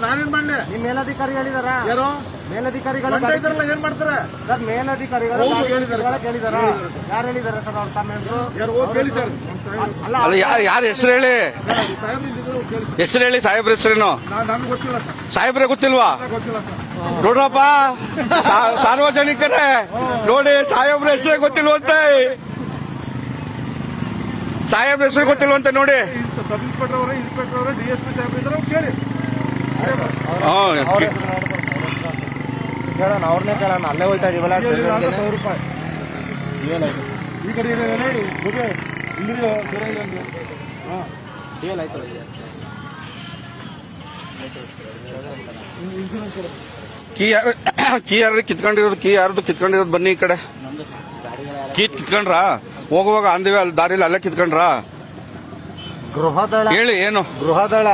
ನಾನೇನ್ ಮಾಡ್ಲಿ? ನಿಮ್ ಮೇಲಧಿಕಾರಿ ಹೇಳಿದಾರ? ಯಾರು ಮೇಲಧಿಕಾರಿಗಳು ಏನ್ ಮಾಡ್ತಾರೆ ಸರ್? ಮೇಲಧಿಕಾರಿಗಳು ಕೇಳಿದಾರ? ಯಾರು ಹೇಳಿದಾರೆ ಸರ್? ಅವ್ರ ತಮ್ಮ ಹೆಸರು ಯಾರು ಹೋಗಿ ಕೇಳಿ ಸರ್. ಅಲ್ಲ ಯಾರ ಹೆಸರು ಹೇಳಿ, ಹೆಸರು ಹೇಳಿ, ಸಾಹೇಬ್ರ ಹೆಸರೇನು? ನಮ್ಗೆ ಗೊತ್ತಿಲ್ಲ ಸರ್. ಸಾಹೇಬ್ರೆ ಗೊತ್ತಿಲ್ವಾ? ಗೊತ್ತಿಲ್ಲ ಸರ್. ನೋಡ್ರಪ್ಪ, ಸಾರ್ವಜನಿಕರೇ ನೋಡಿ, ಸಾಹೇಬ್ರ ಹೆಸರೇ ಗೊತ್ತಿಲ್ವಂತೆ, ಸಾಹೇಬ್ರ ಹೆಸರು ಗೊತ್ತಿಲ್ವಂತೆ ನೋಡಿ. ಸಬ್ ಇನ್ಸ್ಪೆಕ್ಟರ್ ಅವರೇ, ಇನ್ಸ್ಪೆಕ್ಟರ್ ಅವರೇ, DSP ಸಾಹೇಬ್ ಇದ್ದಾರೆ, ಕೇಳಿ. ಕೇಳೋಣ, ಅವ್ರನ್ನೇ ಕೇಳೋಣ. ಅಲ್ಲೇ ಹೋಯ್ತಾ ಇದೀವಲ್ಲ. 1,000 ರೂಪಾಯಿ ಈ ಕಡೆ ನೋಡಿ. ಇಲ್ಲಿದೆ ಕೀ ಯಾರು ಕಿತ್ಕೊಂಡಿರೋದು? ಕೀ ಯಾರ್ದು ಕಿತ್ಕೊಂಡಿರೋದು? ಬನ್ನಿ ಈ ಕಡೆ. ಕಿತ್ಕೊಂಡ್ರ? ಹೋಗುವಾಗ ಅಂದಿವೆ ಅಲ್ಲಿ ದಾರಿಲಿ ಅಲ್ಲೇ ಕಿತ್ಕೊಂಡ್ರ? ಗೃಹದಳ ಹೇಳಿ ಏನು? ಗೃಹದಳ